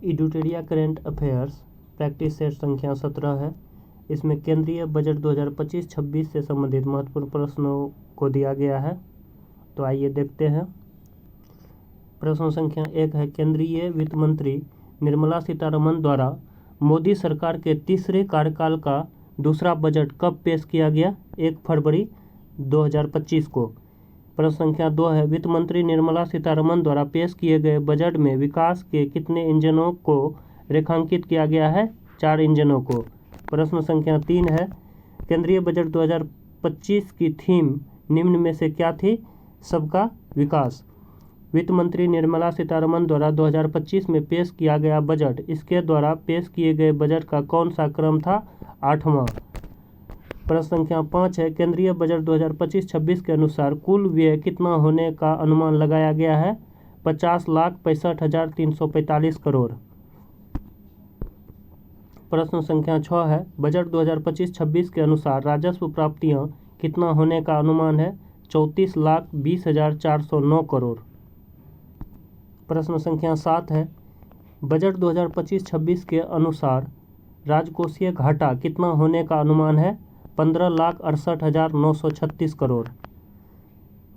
एडिटोरिया current affairs practice set संख्या 17 है। इसमें केंद्रीय बजट 2025-26 से संबंधित महत्वपूर्ण प्रश्नों को दिया गया है। तो आइए देखते हैं। प्रश्न संख्या 1 है, केंद्रीय वित्त मंत्री निर्मला सीतारमण द्वारा मोदी सरकार के तीसरे कार्यकाल का दूसरा बजट कब पेश किया गया? 1 फरवरी 2025 को। प्रश्न संख्या 2 है, वित्त मंत्री निर्मला सीतारमण द्वारा पेश किए गए बजट में विकास के कितने इंजनों को रेखांकित किया गया है? 4 इंजनों को। प्रश्न संख्या 3 है, केंद्रीय बजट 2025 की थीम निम्न में से क्या थी? सबका विकास। वित्त मंत्री निर्मला सीतारमण द्वारा 2025 में पेश किया गया बजट, इसके द्वारा पेश किए गए बजट का कौन सा क्रम था? 8वां। प्रश्न संख्या 5 है, केंद्रीय बजट 2025-26 के अनुसार कुल व्यय कितना होने का अनुमान लगाया गया है? 50,65,345 करोड़। प्रश्न संख्या 6 है, बजट 2025-26 के अनुसार राजस्व प्राप्तियां कितना होने का अनुमान है? 34,20,409 करोड़। प्रश्न संख्या 7 है, बजट 2025-26 के अनुसार राजकोषीय घाटा कितना होने का अनुमान है? 15,68,936 करोड़।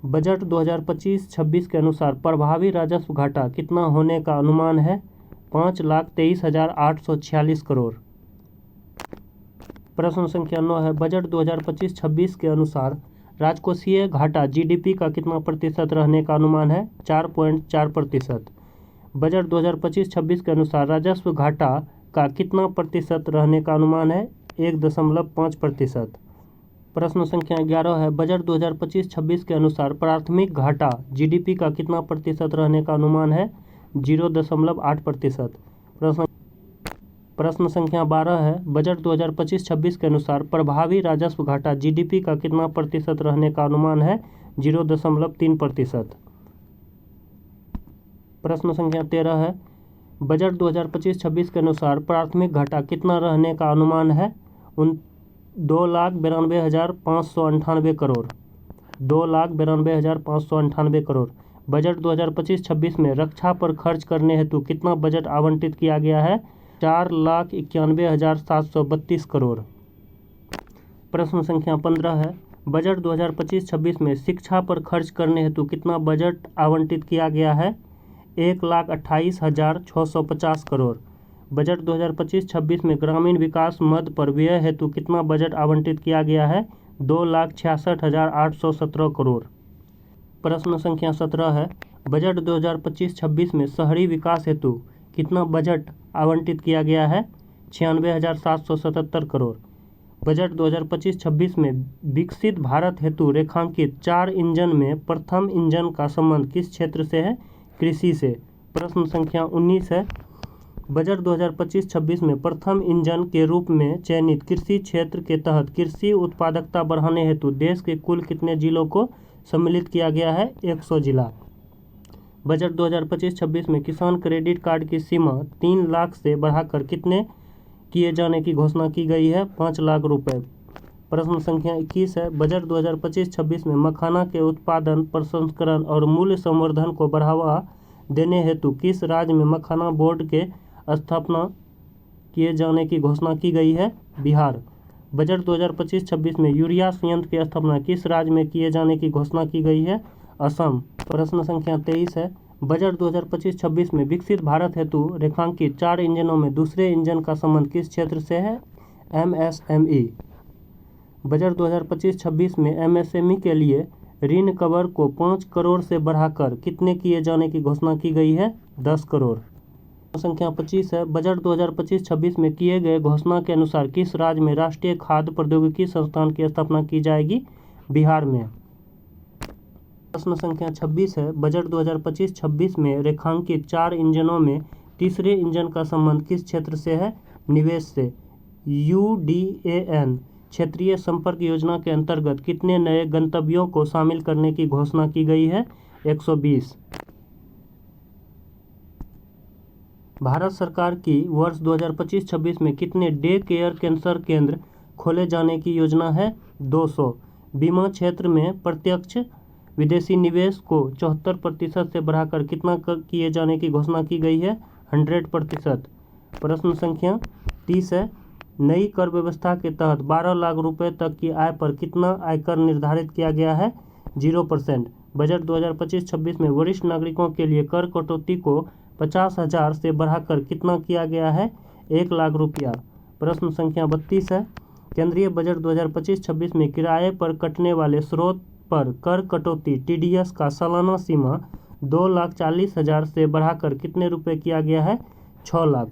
बजट 2025-26 के अनुसार प्रभावी राजस्व घाटा कितना होने का अनुमान है? 5,23,846 करोड़। प्रश्न संख्या 9 है, बजट 2025-26 के अनुसार राजकोषीय घाटा जीडीपी का कितना प्रतिशत रहने का अनुमान है? 4.4%। बजट 2025-26 के अनुसार राजस्व घाटा का कितना प्रतिशत रहने का अनुमान है? 1.5%। प्रश्न संख्या 11 है, बजट 2025-26 के अनुसार प्राथमिक घाटा जीडीपी का कितना प्रतिशत रहने का अनुमान है? 0.8%। प्रश्न संख्या 12 है, बजट 2025-26 के अनुसार प्रभावी राजस्व घाटा जीडीपी का कितना प्रतिशत रहने का अनुमान है? 0.3%। प्रश्न संख्या 13 है, बजट 2025-26 के अनुसार प्राथमिक घाटा कितना रहने का अनुमान है? 2,92,598 करोड़। 2,92,598 करोड़। बजट 2025-26 में रक्षा पर खर्च करने हेतु कितना बजट आवंटित किया गया है? 4,91,732 करोड़। प्रश्न संख्या 15 है, बजट 2025-26 में शिक्षा पर खर्च करने हेतु कितना बजट आवंटित किया गया है? 1,28,650 करोड़। बजट 2025-26 में ग्रामीण विकास मद पर व्यय हेतु कितना बजट आवंटित किया गया है? 2,66,817 करोड़। प्रश्न संख्या 17 है, बजट 2025-26 में शहरी विकास हेतु कितना बजट आवंटित किया गया है? 96,777 करोड़। बजट 2025-26 में विकसित भारत हेतु रेखांकित 4 इंजन में प्रथम इंजन का संबंध किस क्षेत्र से है? कृषि से। प्रश्न संख्या 19 है, बजट 2025-26 में प्रथम इंजन के रूप में चयनित कृषि क्षेत्र के तहत कृषि उत्पादकता बढ़ाने हेतु देश के कुल कितने जिलों को सम्मिलित किया गया है? 100 जिला। बजट 2025-26 में किसान क्रेडिट कार्ड की सीमा 3 लाख से बढ़ाकर कितने किए जाने की घोषणा की गई है? 5 लाख रुपए। प्रश्न संख्या 21 है, बजट 2025-26 में मखाना के उत्पादन, प्रसंस्करण और मूल्य संवर्धन को बढ़ावा देने हेतु किस राज्य में मखाना बोर्ड के स्थापना किए जाने की घोषणा की गई है? बिहार। बजट 2025-26 में यूरिया संयंत्र की स्थापना किस राज्य में किए जाने की घोषणा की गई है? असम। प्रश्न संख्या 23 है, बजट 2025-26 में विकसित भारत हेतु रेखांकित 4 इंजनों में दूसरे इंजन का संबंध किस क्षेत्र से है? एमएसएमई। बजट 2025-26 में एमएसएमई के लिए ऋण कवर को 5 करोड़ से बढ़ाकर कितने किए जाने की घोषणा की गई है? 10 करोड़। संख्या 25 है, बजट 2025-26 में किए गए घोषणा के अनुसार किस राज्य में राष्ट्रीय खाद्य प्रौद्योगिकी संस्थान की स्थापना की जाएगी? बिहार में। प्रश्न संख्या 26 है, बजट 2025-26 में रेखांकित 4 इंजनों में तीसरे इंजन का संबंध किस क्षेत्र से है? निवेश से। UDAN क्षेत्रीय संपर्क योजना के अंतर्गत कितने नए गंतव्यों को शामिल करने की घोषणा की गई है? 120। भारत सरकार की वर्ष 2025-26 में कितने डे केयर कैंसर केंद्र खोले जाने की योजना है? 200। बीमा क्षेत्र में प्रत्यक्ष विदेशी निवेश को 74% से बढ़ाकर कितना किए जाने की घोषणा की गई है? 100%। प्रश्न संख्या 30 है, नई कर व्यवस्था के तहत 12 लाख रुपए तक की आय पर कितना आयकर निर्धारित किया गया है? 0%। बजट 2025-26 में वरिष्ठ नागरिकों के लिए कर कटौती को 50,000 से बढ़ाकर कितना किया गया है? 1 लाख रुपया। प्रश्न संख्या 32 है, केंद्रीय बजट 2025-26 में किराए पर कटने वाले स्रोत पर कर कटौती TDS का सालाना सीमा 2,40,000 से बढ़ाकर कितने रुपए किया गया है? 6 लाख।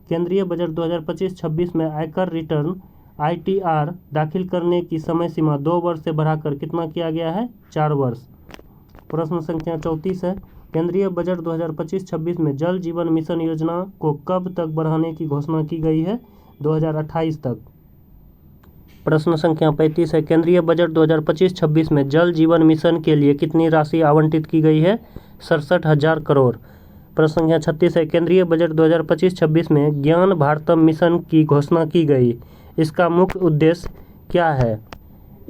केंद्रीय बजट 2025-26 में आयकर रिटर्न ITR दाखिल करने की समय सीमा 2 वर्ष से बढ़ाकर कितना किया गया है? 4 वर्ष। प्रश्न संख्या 34 है, केंद्रीय बजट 2025-26 में जल जीवन मिशन योजना को कब तक बढ़ाने की घोषणा की गई है? 2028 तक। प्रश्न संख्या 35 है, केंद्रीय बजट 2025-26 में जल जीवन मिशन के लिए कितनी राशि आवंटित की गई है? 67,000 करोड़। प्रश्न संख्या 36 है, केंद्रीय बजट 2025-26 में ज्ञान भारतम मिशन की घोषणा की गई। इसका मुख्य उद्देश्य क्या है?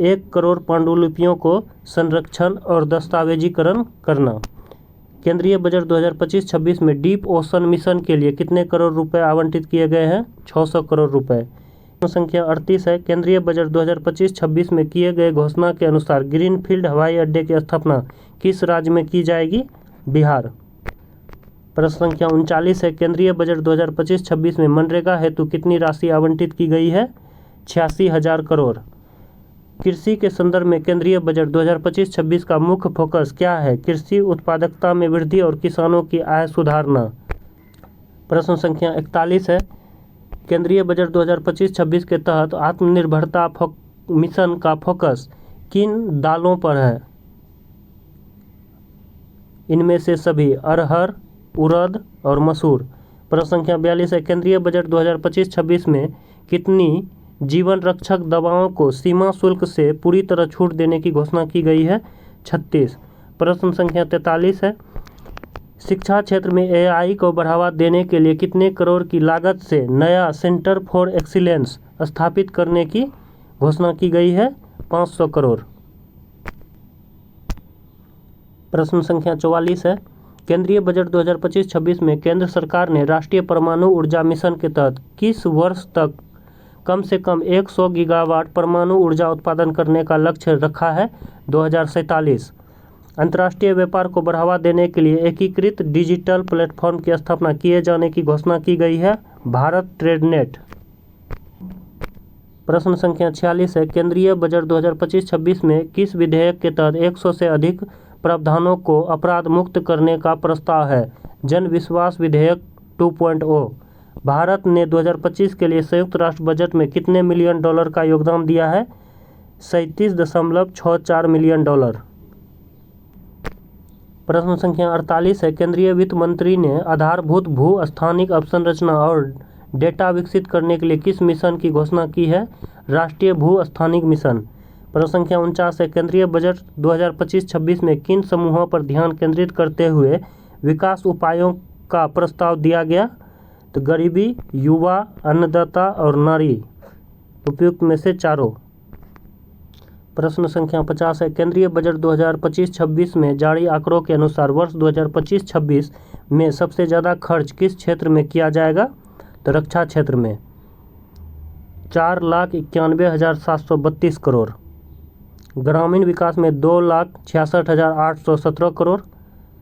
1 करोड़ पांडुलिपियों को संरक्षण और दस्तावेजीकरण करना। केंद्रीय बजट 2025-26 में डीप ओशन मिशन के लिए कितने करोड़ रुपए आवंटित किए गए हैं? 600 करोड़ रुपए। संख्या 38 है, केंद्रीय बजट 2025-26 में किए गए घोषणा के अनुसार ग्रीनफील्ड हवाई अड्डे की स्थापना किस राज्य में की जाएगी? बिहार। प्रश्न संख्या 39 है, केंद्रीय बजट 2025-26 में मनरेगा हेतु कितनी राशि आवंटित की गई है? 86,000 करोड़। कृषि के संदर्भ में केंद्रीय बजट 2025-26 का मुख्य फोकस क्या है? कृषि उत्पादकता में वृद्धि और किसानों की आय सुधारना। प्रश्न संख्या 41 है, केंद्रीय बजट 2025-26 के तहत आत्मनिर्भरता मिशन का फोकस किन दालों पर है? इनमें से सभी अरहर, उड़द और मसूर। प्रश्न संख्या 42 है, केंद्रीय बजट 2025-26 में कितनी जीवन रक्षक दवाओं को सीमा शुल्क से पूरी तरह छूट देने की घोषणा की गई है? 36। प्रश्न संख्या 43 है, शिक्षा क्षेत्र में AI को बढ़ावा देने के लिए कितने करोड़ की लागत से नया सेंटर फॉर एक्सीलेंस स्थापित करने की घोषणा की गई है? 500 करोड़। प्रश्न संख्या 44 है, केंद्रीय बजट 2025-26 में केंद्र सरकार ने राष्ट्रीय परमाणु ऊर्जा मिशन के तहत किस वर्ष तक कम से कम 100 गीगावाट परमाणु ऊर्जा उत्पादन करने का लक्ष्य रखा है? 2047। अंतर्राष्ट्रीय व्यापार को बढ़ावा देने के लिए एकीकृत डिजिटल प्लेटफॉर्म की स्थापना किए जाने की घोषणा की गई है? भारत ट्रेडनेट। प्रश्न संख्या 46 है, केंद्रीय बजट 2025-26 में किस विधेयक के तहत 100 से अधिक प्रावधानों को अपराध मुक्त करने का प्रस्ताव है? जन विश्वास विधेयक 2.0। भारत ने 2025 के लिए संयुक्त राष्ट्र बजट में कितने मिलियन डॉलर का योगदान दिया है? 37.64 मिलियन डॉलर। प्रश्न संख्या 48 है, केंद्रीय वित्त मंत्री ने आधारभूत भू स्थानिक अवसंरचना और डेटा विकसित करने के लिए किस मिशन की घोषणा की है? राष्ट्रीय भू स्थानिक मिशन। प्रश्न संख्या 49 है, केंद्रीय बजट 2025-26 में किन समूहों पर ध्यान केंद्रित करते हुए विकास उपायों का प्रस्ताव दिया गया? तो गरीबी, युवा, अन्नदाता और नारी। उपयुक्त में से चारों। प्रश्न संख्या 50 है, केंद्रीय बजट 2025-26 में जारी आंकड़ों के अनुसार वर्ष 2025-26 में सबसे ज़्यादा खर्च किस क्षेत्र में किया जाएगा? तो रक्षा क्षेत्र में 4,91,732 करोड़। ग्रामीण विकास में 2,66,817 करोड़।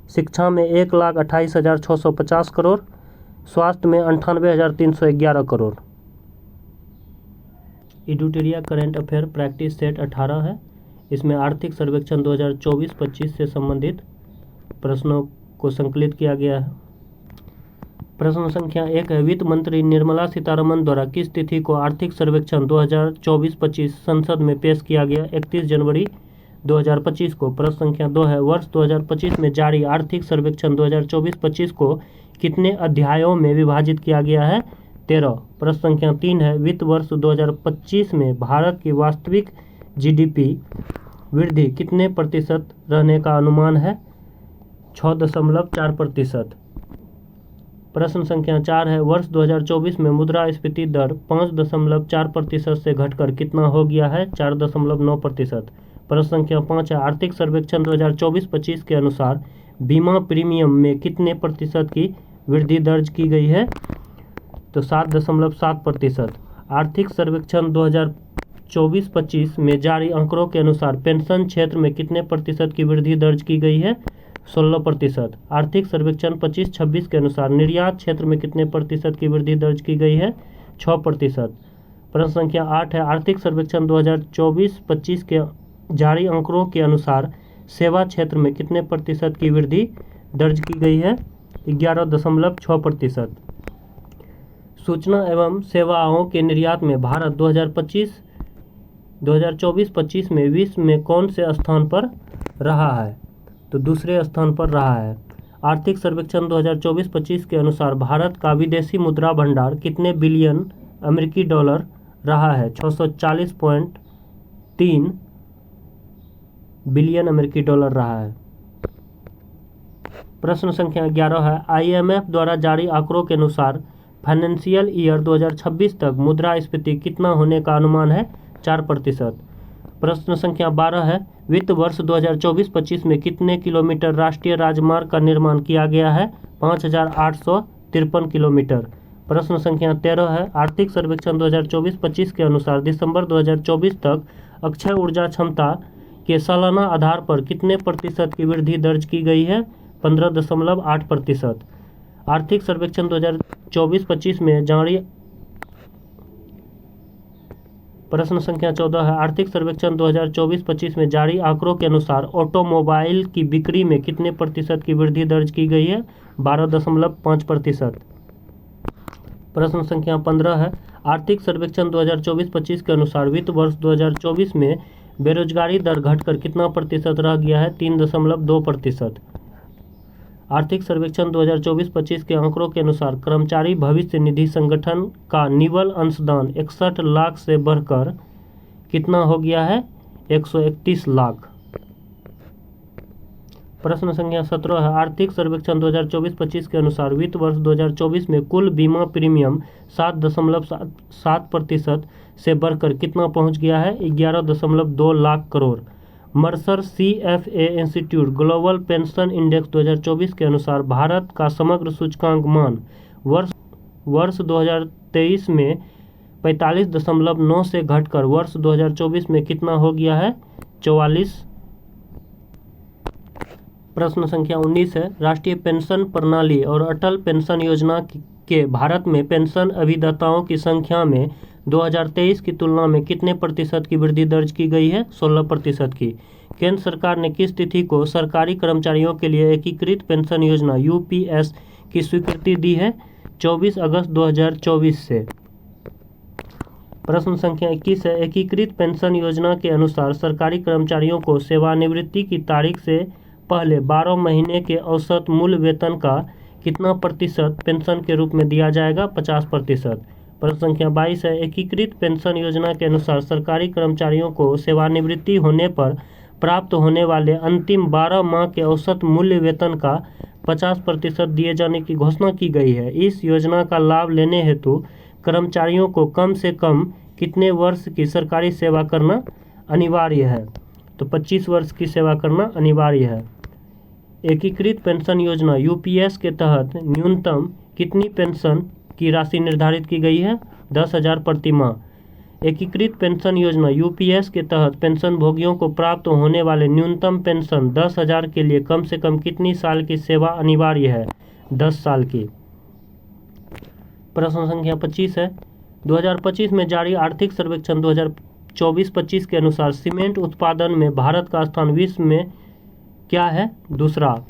शिक्षा में 1,28,650 करोड़। स्वास्थ्य में 98,311 करोड़। एडुटेरिया करंट अफेयर प्रैक्टिस सेट 18 है। इसमें आर्थिक सर्वेक्षण 2024-25 से संबंधित प्रश्नों को संकलित किया गया है। प्रश्न संख्या 1 है, वित्त मंत्री निर्मला सीतारमण द्वारा किस तिथि को आर्थिक सर्वेक्षण 2024-25 संसद में पेश किया गया? 31 जनवरी 2025 को। प्रश्न संख्या 2 है, वर्ष 2025 में जारी आर्थिक सर्वेक्षण 2024-25 को कितने अध्यायों में विभाजित किया गया है? 13। प्रश्न संख्या 3 है, वित्त वर्ष 2025 में भारत की वास्तविक GDP वृद्धि कितने प्रतिशत रहने का अनुमान है? 6.4%। प्रश्न संख्या 4 है, वर्ष 2024 में मुद्रास्फीति दर 5.4% से घटकर कितना हो गया है? 4.9%। प्रश्न संख्या 5 है, आर्थिक सर्वेक्षण 2024-25 के अनुसार बीमा प्रीमियम में कितने प्रतिशत की वृद्धि दर्ज की गई है? तो 7.7%। आर्थिक सर्वेक्षण 2024-25 में जारी आंकड़ों के अनुसार पेंशन क्षेत्र में कितने प्रतिशत की वृद्धि दर्ज की गई है? 16%। आर्थिक सर्वेक्षण 25-26 के अनुसार निर्यात क्षेत्र में कितने प्रतिशत की वृद्धि दर्ज की गई है? 6%। प्रश्न संख्या 8 है, आर्थिक सर्वेक्षण 2024-25 के जारी आंकड़ों के अनुसार सेवा क्षेत्र में कितने प्रतिशत की वृद्धि दर्ज की गई है? 11.6%। सूचना एवं सेवाओं के निर्यात में भारत 2024-25 में विश्व में कौन से स्थान पर रहा है? तो दूसरे स्थान पर रहा है। आर्थिक सर्वेक्षण 2024-25 के अनुसार भारत का विदेशी मुद्रा भंडार कितने बिलियन अमेरिकी डॉलर रहा है? 640.3 बिलियन अमेरिकी डॉलर रहा है। प्रश्न संख्या 11 है, IMF द्वारा जारी आंकड़ों के अनुसार फाइनेंशियल ईयर 2026 तक मुद्रास्फीति कितना होने का अनुमान है? 4%। प्रश्न संख्या 12 है, वित्त वर्ष 2024-25 में कितने किलोमीटर राष्ट्रीय राजमार्ग का निर्माण किया गया है? 5,853 किलोमीटर। प्रश्न संख्या 13 है, आर्थिक सर्वेक्षण 2024-25 के अनुसार दिसंबर 2024 तक अक्षय ऊर्जा क्षमता के सालाना आधार पर कितने प्रतिशत की वृद्धि दर्ज की गई है? 15.8%। आर्थिक सर्वेक्षण 2024-25 में जारी प्रश्न संख्या 14 है, आर्थिक सर्वेक्षण 2024-25 में जारी आंकड़ों के अनुसार ऑटोमोबाइल की बिक्री में कितने प्रतिशत की वृद्धि दर्ज की गई है? 12.5%। प्रश्न संख्या 15 है, आर्थिक सर्वेक्षण 2024-25 के अनुसार वित्त वर्ष 2024 में बेरोजगारी दर घटकर कितना प्रतिशत रह गया है? 3.2%। आर्थिक सर्वेक्षण 2024-25 के आंकड़ों के अनुसार कर्मचारी भविष्य निधि संगठन का निवल अंशदान 61 लाख से बढ़कर कितना हो गया है? 131 लाख। प्रश्न संख्या 17 है, आर्थिक सर्वेक्षण 2024-25 के अनुसार वित्त वर्ष 2024 में कुल बीमा प्रीमियम 7.7% से बढ़कर कितना पहुंच गया है? 11.2 lakh crore. Mercer CFA institute global pension index 2024 के अनुसार भारत का समग्र सूचकांक मान वर्ष 2023 में 45.9 से घटकर वर्ष 2024 में कितना हो गया है? 44। प्रश्न संख्या 19 है, राष्ट्रीय पेंशन प्रणाली और अटल पेंशन योजना के भारत में पेंशन अभिदाताओं की संख्या में 2023 की तुलना में कितने प्रतिशत की वृद्धि दर्ज की गई है? 16% की। केंद्र सरकार ने किस तिथि को सरकारी कर्मचारियों के लिए एकीकृत पेंशन योजना UPS की स्वीकृति दी है? 24 अगस्त 2024 से। प्रश्न संख्या 21 है, एकीकृत पेंशन योजना के अनुसार सरकारी कर्मचारियों को सेवानिवृत्ति की तारीख से पहले 12 महीने के औसत मूल वेतन का कितना प्रतिशत पेंशन के रूप में दिया जाएगा? 50%। प्रश्न संख्या 22 है, एकीकृत पेंशन योजना के अनुसार सरकारी कर्मचारियों को सेवानिवृत्ति होने पर प्राप्त होने वाले अंतिम 12 माह के औसत मूल्य वेतन का 50% दिए जाने की घोषणा की गई है। इस योजना का लाभ लेने हेतु कर्मचारियों को कम से कम कितने वर्ष की सरकारी सेवा करना अनिवार्य है? तो 25 वर्ष की सेवा करना अनिवार्य है। एकीकृत पेंशन योजना UPS के तहत न्यूनतम कितनी पेंशन की राशि निर्धारित की गई है? 10,000 प्रति माह। एकीकृत पेंशन योजना UPS के तहत पेंशन भोगियों को प्राप्त होने वाले न्यूनतम पेंशन 10,000 के लिए कम से कम कितनी साल की सेवा अनिवार्य है? 10 साल की। प्रश्न संख्या 25 है, 2025 में जारी आर्थिक सर्वेक्षण 2024-25 के अनुसार सीमेंट उत्पादन में भारत का स्थान विश्व में क्या है? दूसरा।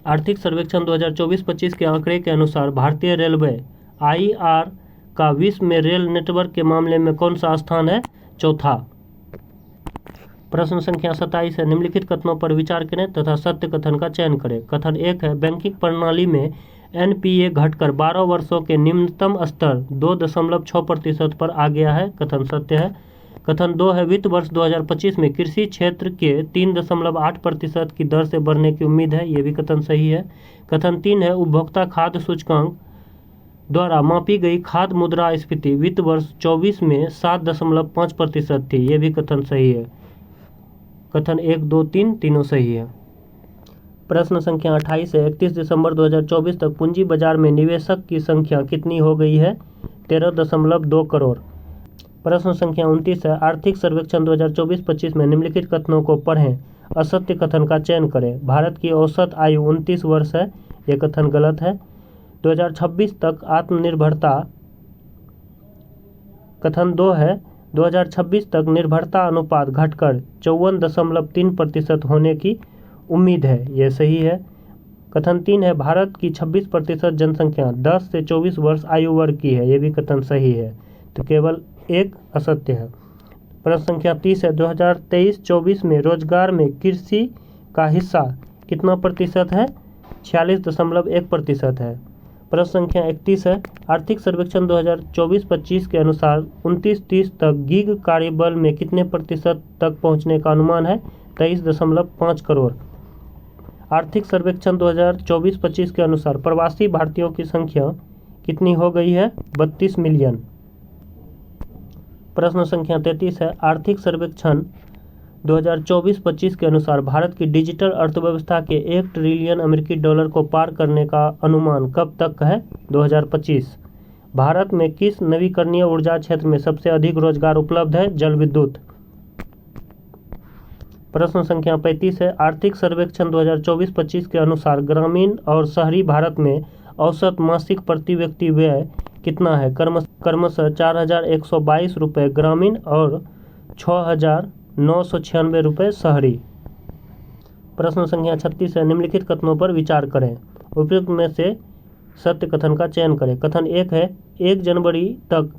आर्थिक सर्वेक्षण 2024-25 के आंकड़े के अनुसार भारतीय रेलवे IR का विश्व में रेल नेटवर्क के मामले में कौन सा स्थान है? चौथा। प्रश्न संख्या 27 है, निम्नलिखित कथनों पर विचार करें तथा सत्य कथन का चयन करें। कथन 1 है, बैंकिंग प्रणाली में NPA घटकर 12 वर्षों के निम्नतम स्तर 2.6% पर आ गया है। कथन सत्य है। कथन 2 है, वित्त वर्ष 2025 में कृषि क्षेत्र के 3.8% की दर से बढ़ने की उम्मीद है। ये भी कथन सही है। कथन 3 है, उपभोक्ता खाद्य सूचकांक द्वारा मापी गई खाद्य मुद्रास्फीति वित्त वर्ष 24 में 7.5% थी। ये भी कथन सही है। कथन 1, 2, 3 तीनों सही है। प्रश्न संख्या 28 है 31 दिसंबर 2024 तक पूंजी बाजार में निवेशक की संख्या कितनी हो गई है? 13.2 करोड़। प्रश्न संख्या 29 है आर्थिक सर्वेक्षण 2024-25 में निम्नलिखित कथनों को पढ़ें। असत्य कथन का चयन करें। भारत की औसत आयु 29 वर्ष है, ये कथन गलत है। 2026 तक आत्मनिर्भरता, कथन 2 है 2026 तक निर्भरता अनुपात घटकर 54.3% होने की उम्मीद है, यह सही है। कथन 3 है भारत की 26% जनसंख्या 10 से 24 वर्ष आयु वर्ग की है, यह भी कथन सही है, तो केवल एक असत्य है। प्रश्न संख्या 30 है 2023-24 में रोजगार में कृषि का हिस्सा कितना प्रतिशत है? 46.1% है। प्रश्न संख्या 31 है आर्थिक सर्वेक्षण 2024-25 के अनुसार 29-30 तक गिग कार्यबल में कितने प्रतिशत तक पहुंचने का अनुमान है? 23.5 करोड़। आर्थिक सर्वेक्षण 2024-25 के अनुसार प्रवासी भारतीयों की संख्या कितनी हो गई है? 32 मिलियन। प्रश्न संख्या 33 है आर्थिक सर्वेक्षण 2024-25 के अनुसार भारत की डिजिटल अर्थव्यवस्था के 1 ट्रिलियन अमेरिकी डॉलर को पार करने का अनुमान कब तक है? 2025। भारत में किस नवीकरणीय ऊर्जा क्षेत्र में सबसे अधिक रोजगार उपलब्ध है? जल विद्युत। प्रश्न संख्या 35 है आर्थिक सर्वेक्षण 2024-25 के अनुसार ग्रामीण और शहरी भारत में औसत मासिक प्रति व्यक्ति व्यय कितना है? क्रमशः 4,122 रुपये ग्रामीण और 6,996 रुपये शहरी। प्रश्न संख्या 36 है निम्नलिखित कथनों पर विचार करें। उपयुक्त में से सत्य कथन का चयन करें। कथन 1 है 1 जनवरी तक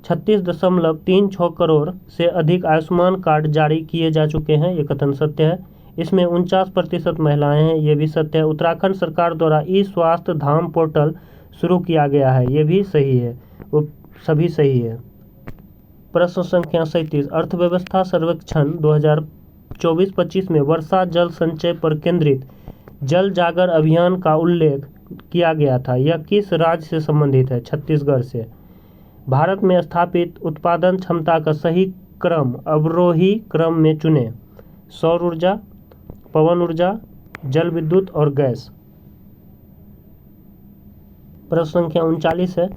36.36 करोड़ से अधिक आयुष्मान कार्ड जारी किए जा चुके हैं, ये कथन सत्य है। इसमें 49% महिलाएं हैं, ये भी सत्य है। उत्तराखंड सरकार द्वारा ई स्वास्थ्य धाम पोर्टल शुरू किया गया है, ये भी सही है, वो सभी सही है। प्रश्न संख्या 37 अर्थव्यवस्था सर्वेक्षण 2024-25 में वर्षा जल संचय पर केंद्रित जल जागर अभियान का उल्लेख किया गया था, यह किस राज्य से संबंधित है? छत्तीसगढ़ से। भारत में स्थापित उत्पादन क्षमता का सही क्रम अवरोही क्रम में चुनें। सौर ऊर्जा, पवन ऊर्जा, जल विद्युत और गैस। प्रश्न संख्या 39 है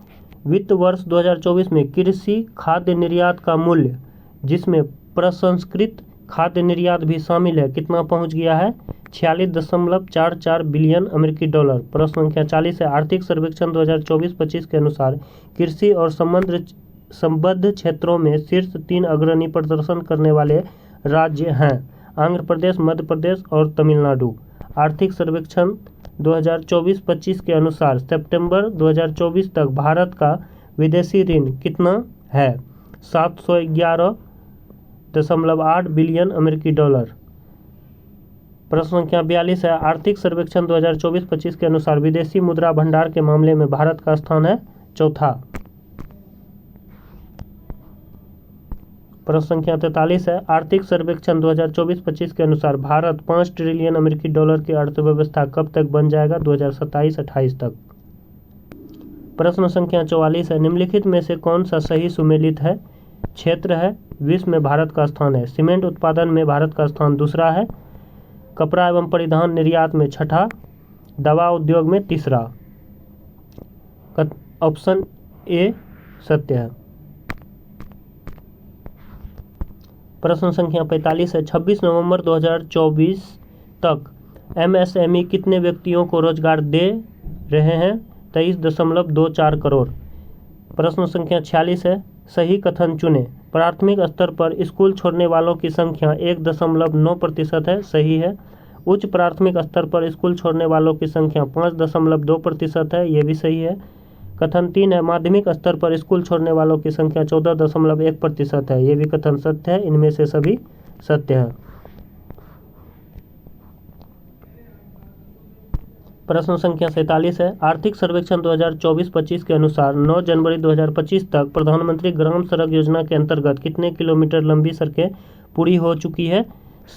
वित्त वर्ष 2024 में कृषि खाद्य निर्यात का मूल्य, जिसमें प्रसंस्कृत खाद्य निर्यात भी शामिल है, कितना पहुंच गया है? 46.44 बिलियन अमेरिकी डॉलर। प्रश्न संख्या 40 है आर्थिक सर्वेक्षण 2024-25 के अनुसार कृषि और संबद्ध क्षेत्रों में शीर्ष 3 अग्रणी प्रदर्शन करने वाले राज्य हैं आंध्र प्रदेश, मध्य प्रदेश और तमिलनाडु। आर्थिक सर्वेक्षण 2024-25 के अनुसार सितंबर 2024 तक भारत का विदेशी ऋण कितना है? 711.8 बिलियन अमेरिकी डॉलर। प्रश्न संख्या 42 है आर्थिक सर्वेक्षण 2024-25 के अनुसार विदेशी मुद्रा भंडार के मामले में भारत का स्थान है चौथा। प्रश्न संख्या 43 है आर्थिक सर्वेक्षण 2024-25 के अनुसार भारत 5 ट्रिलियन अमेरिकी डॉलर की अर्थव्यवस्था कब तक बन जाएगा? 2027-28 तक। प्रश्न संख्या 44 है निम्नलिखित में से कौन सा सही सुमेलित है? क्षेत्र है, विश्व में भारत का स्थान है, सीमेंट उत्पादन में भारत का स्थान दूसरा है, कपड़ा एवं परिधान निर्यात में छठा, दवा उद्योग में तीसरा। ऑप्शन ए सत्य है। प्रश्न संख्या 45 है 26 नवंबर 2024 तक एमएसएमई कितने व्यक्तियों को रोजगार दे रहे हैं? 23.24 करोड़। प्रश्न संख्या 46 है सही कथन चुनें। प्राथमिक स्तर पर स्कूल छोड़ने वालों की संख्या 1.9% है, सही है। उच्च प्राथमिक स्तर पर स्कूल छोड़ने वालों की संख्या 5.2% है, ये भी सही है। कथन 3 है माध्यमिक स्तर पर स्कूल छोड़ने वालों की संख्या 14.1% है, ये भी कथन सत्य है। इनमें से सभी सत्य है। प्रश्न संख्या 47 है आर्थिक सर्वेक्षण 2024-25 के अनुसार 9 जनवरी 2025 तक प्रधानमंत्री ग्राम सड़क योजना के अंतर्गत कितने किलोमीटर लंबी सड़कें पूरी हो चुकी है?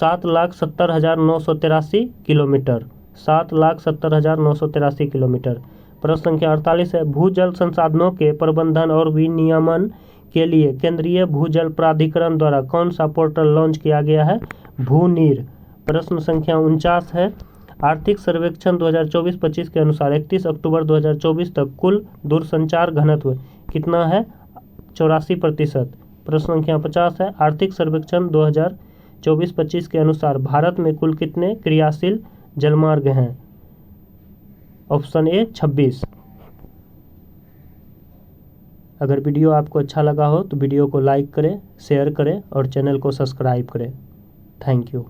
7,70,983 किलोमीटर। 7,70,983 किलोमीटर। प्रश्न संख्या 48 है भूजल संसाधनों के प्रबंधन और विनियमन के लिए केंद्रीय भूजल प्राधिकरण द्वारा कौन सा पोर्टल लॉन्च किया गया है? भूनीर। प्रश्न संख्या 49 है आर्थिक सर्वेक्षण 2024-25 के अनुसार 31 अक्टूबर 2024 तक कुल दूरसंचार घनत्व कितना है? 84%। प्रश्न संख्या 50 है, आर्थिक सर्वेक्षण 2024-25 के अनुसार भारत में कुल कितने क्रियाशील जलमार्ग हैं? Option A 26। अगर वीडियो आपको अच्छा लगा हो तो वीडियो को लाइक करें, शेयर करें और चैनल को सब्सक्राइब करें। Thank you.